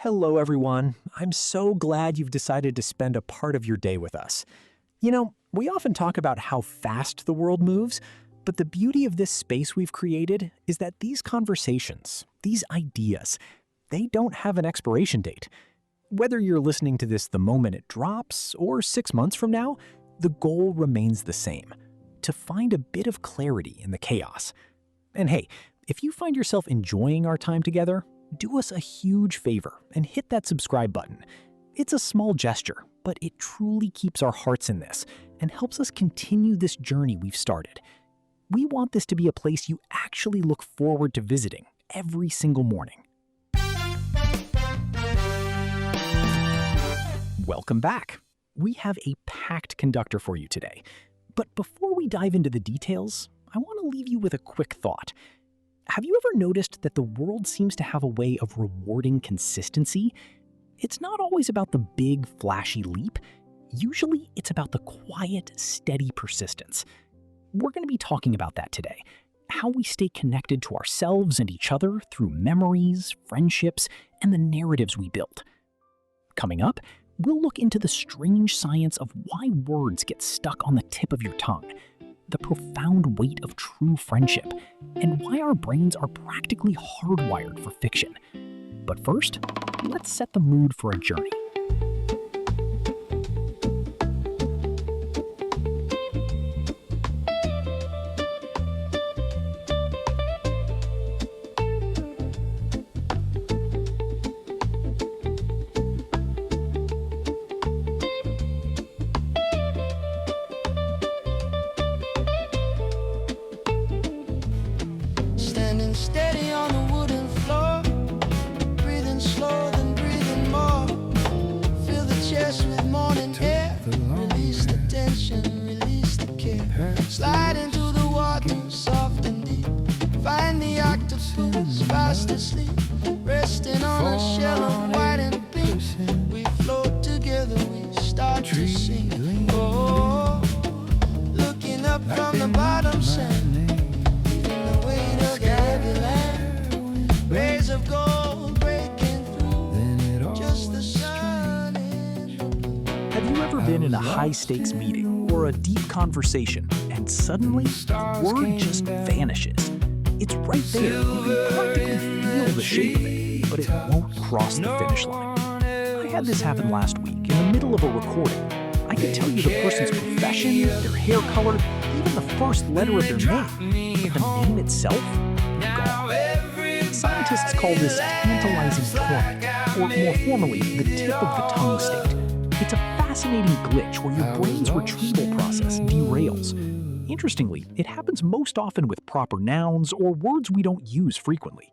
Hello, everyone. I'm so glad you've decided to spend a part of your day with us. We often talk about how fast the world moves, but the beauty of this space we've created is that these conversations, these ideas, they don't have an expiration date. Whether you're listening to this the moment it drops or 6 months from now, the goal remains the same: to find a bit of clarity in the chaos. And hey, if you find yourself enjoying our time together, do us a huge favor and hit that subscribe button. It's a small gesture, but it truly keeps our hearts in this and helps us continue this journey we've started. We want this to be a place you actually look forward to visiting every single morning. Welcome back. We have a packed conductor for you today. But before we dive into the details, I want to leave you with a quick thought. Have you ever noticed that the world seems to have a way of rewarding consistency? It's not always about the big, flashy leap. Usually, it's about the quiet, steady persistence. We're going to be talking about that today. How we stay connected to ourselves and each other through memories, friendships, and the narratives we build. Coming up, we'll look into the strange science of why words get stuck on the tip of your tongue, the profound weight of true friendship, and why our brains are practically hardwired for fiction. But first, let's set the mood for a journey. Standing steady on the wooden floor, breathing slow, then breathing more. Fill the chest with morning air, release the tension, release the care. Slide into the water, soft and deep. Find the octopus fast asleep, resting on a shell of white and pink. We float together, we start to sing. Oh, looking up from the bottom sand. Rays of gold breaking through, just the sun in. Have you ever been in a high-stakes meeting or a deep conversation and suddenly the word just vanishes? It's right there. You can practically feel the shape of it, but it won't cross the finish line. I had this happen last week in the middle of a recording. I could tell you the person's profession, their hair color, even the first letter of their name. But the name itself? Gone. Scientists call this tantalizing torment, or more formally, the tip of the tongue state. It's a fascinating glitch where your brain's retrieval process derails. Interestingly, it happens most often with proper nouns or words we don't use frequently.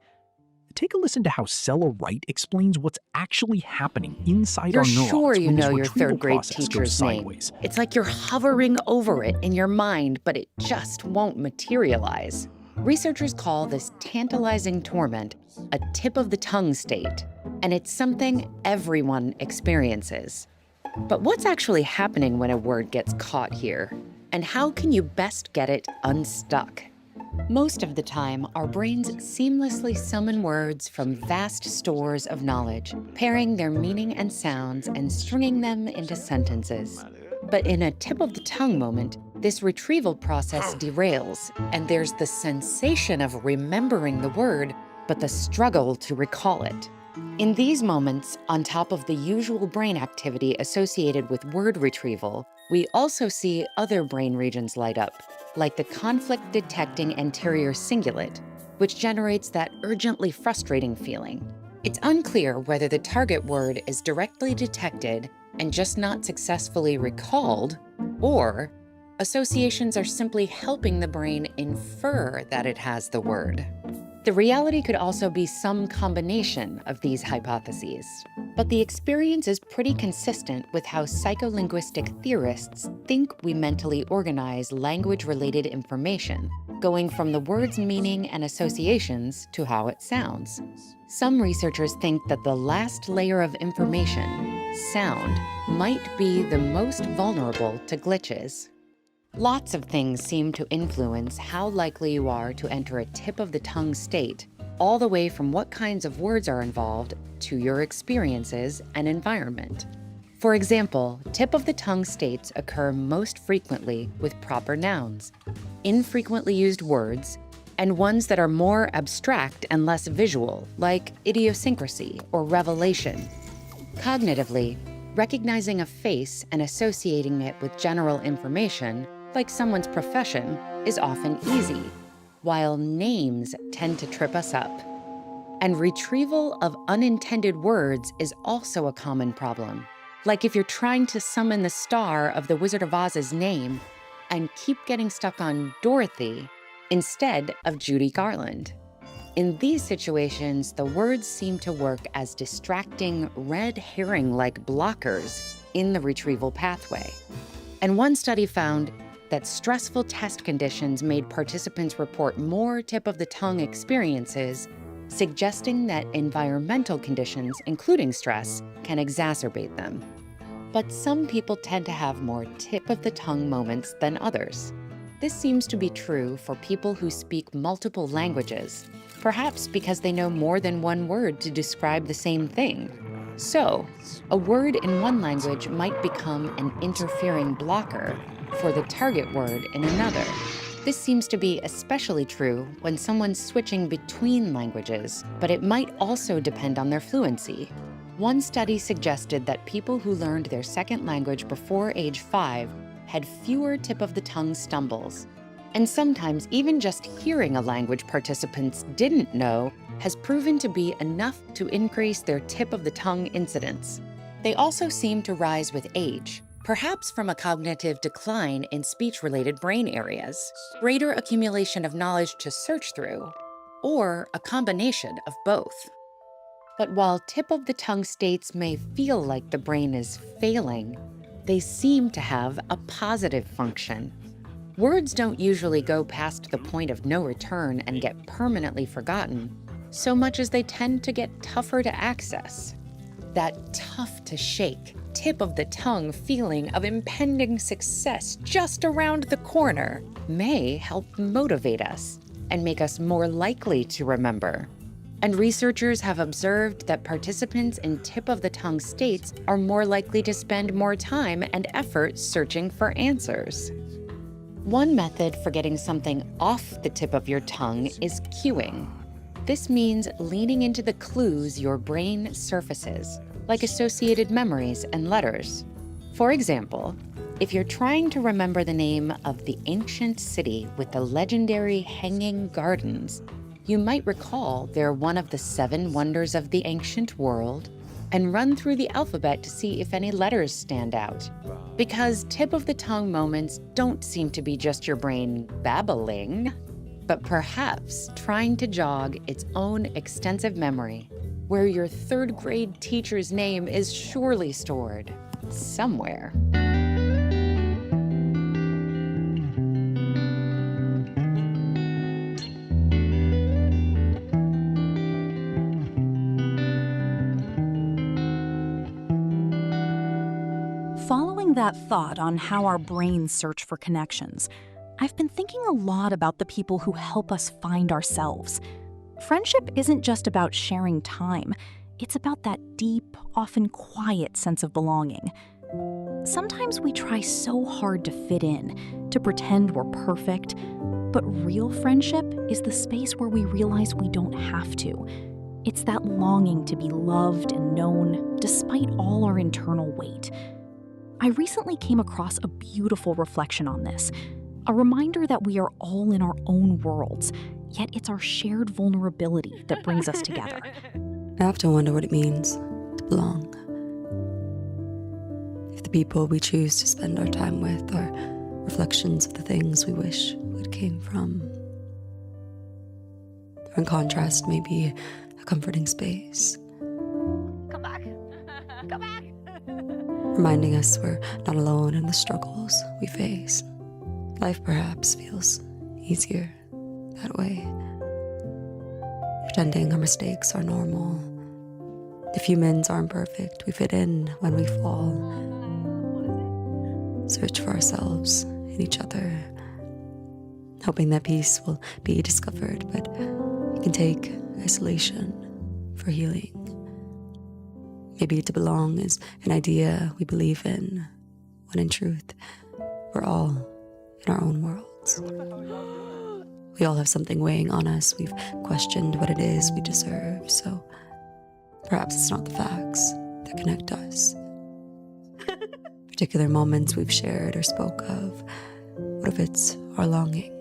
Take a listen to how Sella Wright explains what's actually happening inside our neurons. You're sure you when this know your retrieval third grade process goes teacher's name. sideways. It's like you're hovering over it in your mind, but it just won't materialize. Researchers call this tantalizing torment a tip of the tongue state, and it's something everyone experiences. But what's actually happening when a word gets caught here? And how can you best get it unstuck? Most of the time, our brains seamlessly summon words from vast stores of knowledge, pairing their meaning and sounds and stringing them into sentences. But in a tip-of-the-tongue moment, this retrieval process derails, and there's the sensation of remembering the word, but the struggle to recall it. In these moments, on top of the usual brain activity associated with word retrieval, we also see other brain regions light up, like the conflict-detecting anterior cingulate, which generates that urgently frustrating feeling. It's unclear whether the target word is directly detected and just not successfully recalled, or associations are simply helping the brain infer that it has the word. The reality could also be some combination of these hypotheses. But the experience is pretty consistent with how psycholinguistic theorists think we mentally organize language-related information, going from the word's meaning and associations to how it sounds. Some researchers think that the last layer of information, sound, might be the most vulnerable to glitches. Lots of things seem to influence how likely you are to enter a tip-of-the-tongue state, all the way from what kinds of words are involved to your experiences and environment. For example, tip-of-the-tongue states occur most frequently with proper nouns, infrequently used words, and ones that are more abstract and less visual, like idiosyncrasy or revelation. Cognitively, recognizing a face and associating it with general information, like someone's profession, is often easy, while names tend to trip us up. And retrieval of unintended words is also a common problem. Like if you're trying to summon the star of the Wizard of Oz's name and keep getting stuck on Dorothy instead of Judy Garland. In these situations, the words seem to work as distracting red herring-like blockers in the retrieval pathway. And one study found that stressful test conditions made participants report more tip-of-the-tongue experiences, suggesting that environmental conditions, including stress, can exacerbate them. But some people tend to have more tip-of-the-tongue moments than others. This seems to be true for people who speak multiple languages, perhaps because they know more than one word to describe the same thing. So, a word in one language might become an interfering blocker for the target word in another. This seems to be especially true when someone's switching between languages, but it might also depend on their fluency. One study suggested that people who learned their second language before age 5 had fewer tip-of-the-tongue stumbles. And sometimes even just hearing a language participants didn't know has proven to be enough to increase their tip-of-the-tongue incidence. They also seem to rise with age, perhaps from a cognitive decline in speech-related brain areas, greater accumulation of knowledge to search through, or a combination of both. But while tip-of-the-tongue states may feel like the brain is failing, they seem to have a positive function. Words don't usually go past the point of no return and get permanently forgotten, so much as they tend to get tougher to access. That tough to shake, tip-of-the-tongue feeling of impending success just around the corner may help motivate us and make us more likely to remember. And researchers have observed that participants in tip-of-the-tongue states are more likely to spend more time and effort searching for answers. One method for getting something off the tip of your tongue is cueing. This means leaning into the clues your brain surfaces, like associated memories and letters. For example, if you're trying to remember the name of the ancient city with the legendary hanging gardens, you might recall they're one of the 7 wonders of the ancient world and run through the alphabet to see if any letters stand out. Because tip-of-the-tongue moments don't seem to be just your brain babbling, but perhaps trying to jog its own extensive memory, where your 3rd grade teacher's name is surely stored somewhere. Following that thought on how our brains search for connections, I've been thinking a lot about the people who help us find ourselves. Friendship isn't just about sharing time. It's about that deep, often quiet sense of belonging. Sometimes we try so hard to fit in, to pretend we're perfect, but real friendship is the space where we realize we don't have to. It's that longing to be loved and known despite all our internal weight. I recently came across a beautiful reflection on this, a reminder that we are all in our own worlds, yet it's our shared vulnerability that brings us together. I often wonder what it means to belong. If the people we choose to spend our time with are reflections of the things we wish we'd came from. Or in contrast, maybe a comforting space. Come back. Come back. Reminding us we're not alone in the struggles we face. Life perhaps feels easier that way. Pretending our mistakes are normal. If humans aren't perfect, we fit in when we fall. Search for ourselves in each other, hoping that peace will be discovered, but it can take isolation for healing. Maybe to belong is an idea we believe in, when in truth, we're all in our own worlds. We all have something weighing on us. We've questioned what it is we deserve, so perhaps it's not the facts that connect us. Particular moments we've shared or spoke of. What if it's our longing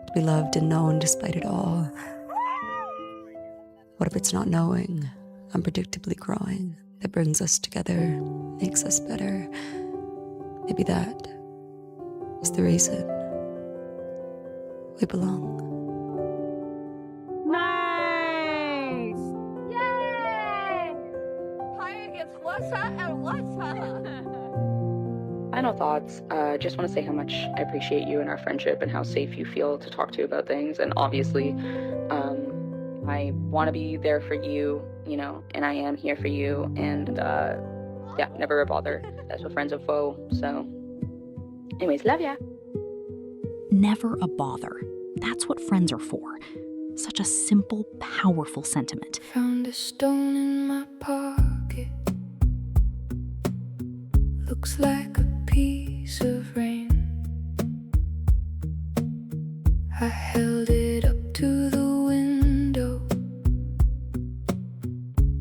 to be loved and known despite it all? What if it's not knowing, unpredictably growing, that brings us together, makes us better? Maybe that is the reason we belong. Nice! Yay! Fire gets lesser and lesser. Final thoughts. Just want to say how much I appreciate you and our friendship and how safe you feel to talk to about things. And obviously, I want to be there for you, you know, and I am here for you. And yeah, never a bother. That's what friends of foe. So, anyways, love ya. Never a bother. That's what friends are for. Such a simple, powerful sentiment. Found a stone in my pocket. Looks like a piece of rain. I held it up to the window.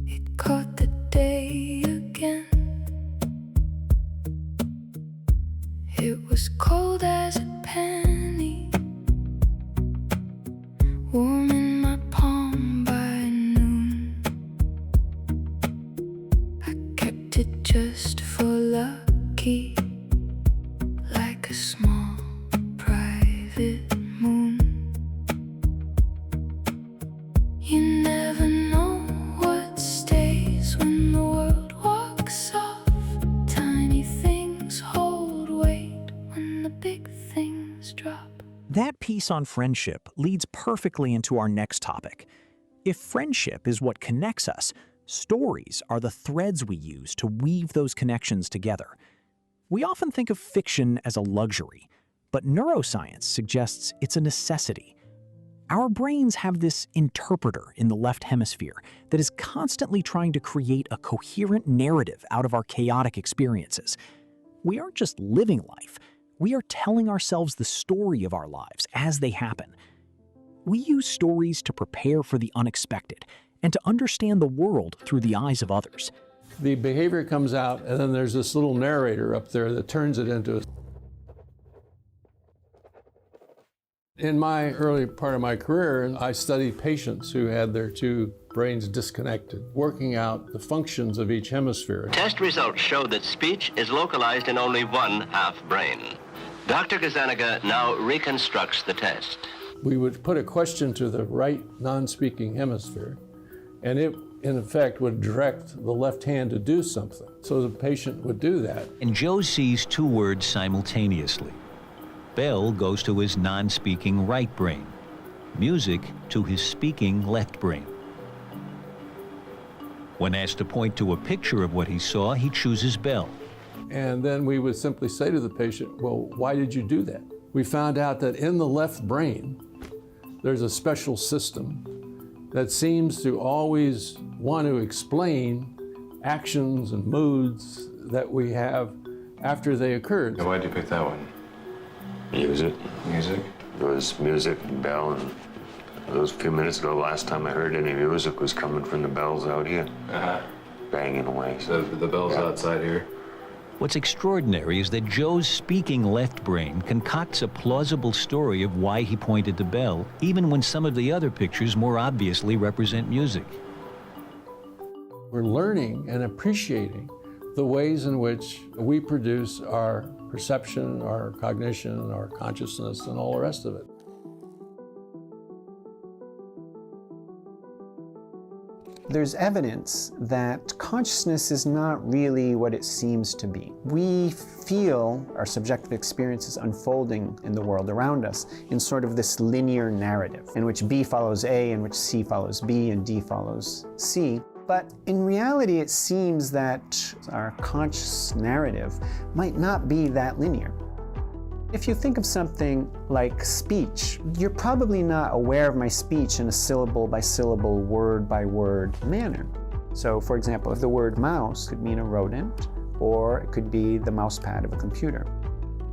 It caught the day again. It was cold as a penny, warm in my palm by noon. I kept it just for lucky, like a small private moon. You never know what stays when the world walks off. Tiny things hold weight when the big things drop. That piece on friendship leads perfectly into our next topic. If friendship is what connects us, stories are the threads we use to weave those connections together. We often think of fiction as a luxury, but neuroscience suggests it's a necessity. Our brains have this interpreter in the left hemisphere that is constantly trying to create a coherent narrative out of our chaotic experiences. We aren't just living life, we are telling ourselves the story of our lives as they happen. We use stories to prepare for the unexpected and to understand the world through the eyes of others. The behavior comes out, and then there's this little narrator up there that turns it into a... In my early part of my career, I studied patients who had their two brains disconnected, working out the functions of each hemisphere. Test results show that speech is localized in only one half brain. Dr. Gazzaniga now reconstructs the test. We would put a question to the right non-speaking hemisphere, and it, in effect, would direct the left hand to do something. So the patient would do that. And Joe sees two words simultaneously. Bell goes to his non-speaking right brain. Music to his speaking left brain. When asked to point to a picture of what he saw, he chooses Bell. And then we would simply say to the patient, well, why did you do that? We found out that in the left brain, there's a special system that seems to always want to explain actions and moods that we have after they occurred. Why did you pick that one? Music. Music? It was music and bell, and it was a few minutes ago, last time I heard any music was coming from the bells out here. Banging away. So the bells outside here? What's extraordinary is that Joe's speaking left brain concocts a plausible story of why he pointed to Bell, even when some of the other pictures more obviously represent music. We're learning and appreciating the ways in which we produce our perception, our cognition, our consciousness, and all the rest of it. There's evidence that consciousness is not really what it seems to be. We feel our subjective experiences unfolding in the world around us in sort of this linear narrative, in which B follows A, in which C follows B, and D follows C. But in reality, it seems that our conscious narrative might not be that linear. If you think of something like speech, you're probably not aware of my speech in a syllable by syllable, word by word manner. So for example, if the word mouse could mean a rodent, or it could be the mouse pad of a computer.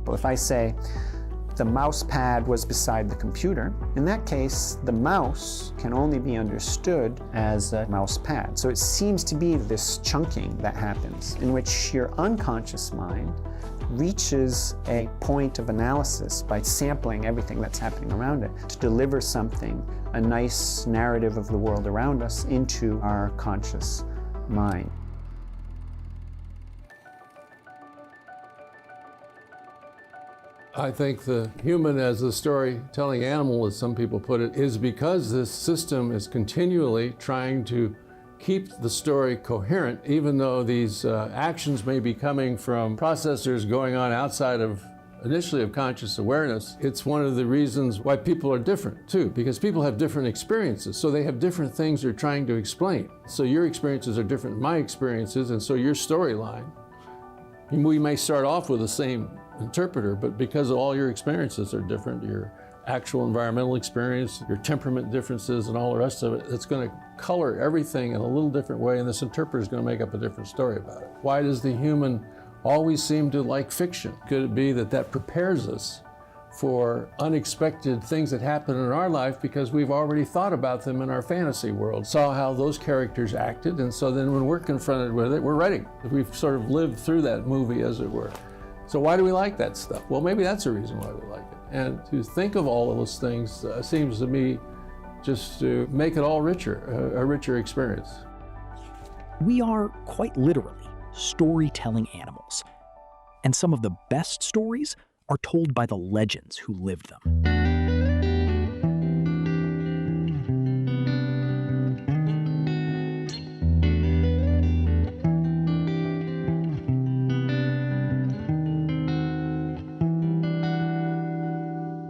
But if I say, the mouse pad was beside the computer, in that case, the mouse can only be understood as a mouse pad. So it seems to be this chunking that happens, in which your unconscious mind reaches a point of analysis by sampling everything that's happening around it to deliver something, a nice narrative of the world around us, into our conscious mind. I think the human as a storytelling animal, as some people put it, is because this system is continually trying to keep the story coherent, even though these actions may be coming from processors going on outside of, initially, of conscious awareness. It's one of the reasons why people are different too, because people have different experiences, so they have different things they're trying to explain. So your experiences are different than my experiences, and so your storyline, we may start off with the same interpreter, but because all your experiences are different, your actual environmental experience, your temperament differences, and all the rest of it, it's going to color everything in a little different way, and this interpreter is going to make up a different story about it. Why does the human always seem to like fiction? Could it be that that prepares us for unexpected things that happen in our life because we've already thought about them in our fantasy world, saw how those characters acted, and so then when we're confronted with it, we're ready. We've sort of lived through that movie, as it were. So why do we like that stuff? Well, maybe that's a reason why we like it. And to think of all of those things seems to me just to make it all richer, a richer experience. We are quite literally storytelling animals. And some of the best stories are told by the legends who lived them.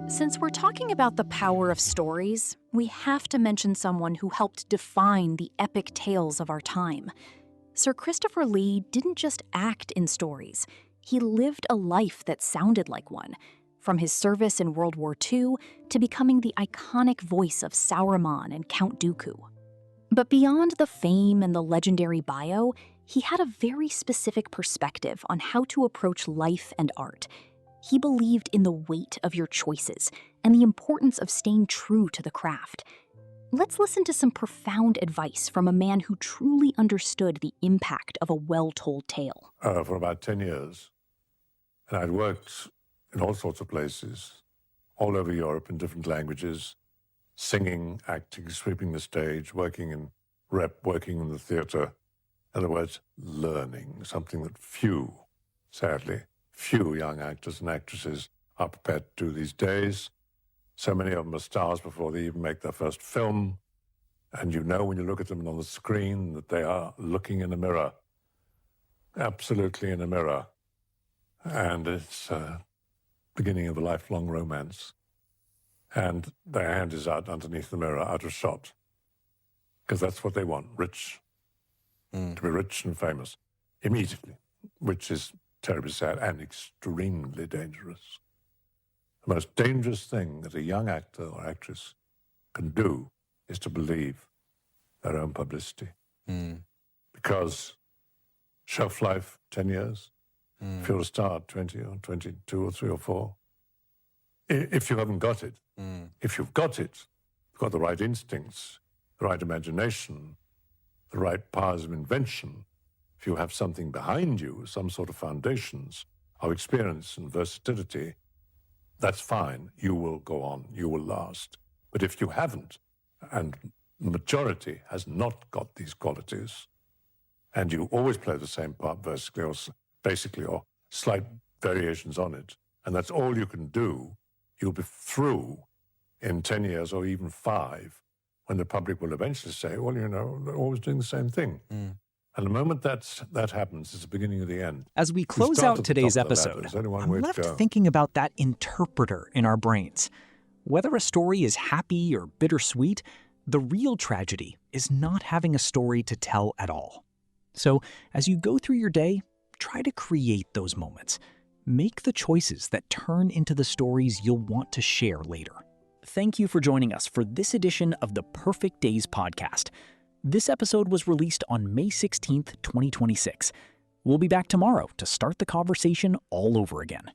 Since we're talking about the power of stories, we have to mention someone who helped define the epic tales of our time. Sir Christopher Lee didn't just act in stories. He lived a life that sounded like one, from his service in World War II to becoming the iconic voice of Sauron and Count Dooku. But beyond the fame and the legendary bio, he had a very specific perspective on how to approach life and art. He believed in the weight of your choices and the importance of staying true to the craft. Let's listen to some profound advice from a man who truly understood the impact of a well-told tale. For about 10 years, and I'd worked in all sorts of places, all over Europe in different languages, singing, acting, sweeping the stage, working in rep, working in the theatre. In other words, learning, something that few, sadly, few young actors and actresses are prepared to do these days. So many of them are stars before they even make their first film. And you know when you look at them on the screen that they are looking in a mirror, absolutely in a mirror. And it's beginning of a lifelong romance. And their hand is out underneath the mirror, out of shot. Because that's what they want, rich. To be rich and famous immediately, which is terribly sad and extremely dangerous. The most dangerous thing that a young actor or actress can do is to believe their own publicity. Because shelf life, 10 years. If you're a star, 20 or 22 or 3 or 4. If you haven't got it, if you've got it, you've got the right instincts, the right imagination, the right powers of invention. If you have something behind you, some sort of foundations of experience and versatility, that's fine. You will go on. You will last. But if you haven't, and the majority has not got these qualities, and you always play the same part basically, or slight variations on it, and that's all you can do, you'll be through in 10 years or even 5, when the public will eventually say, well, you know, they're always doing the same thing. And the moment that happens, it's the beginning of the end. As we close out today's episode, I'm left thinking about that interpreter in our brains. Whether a story is happy or bittersweet, the real tragedy is not having a story to tell at all. So, as you go through your day, try to create those moments. Make the choices that turn into the stories you'll want to share later. Thank you for joining us for this edition of the Perfect Days podcast. This episode was released on May 16th, 2026. We'll be back tomorrow to start the conversation all over again.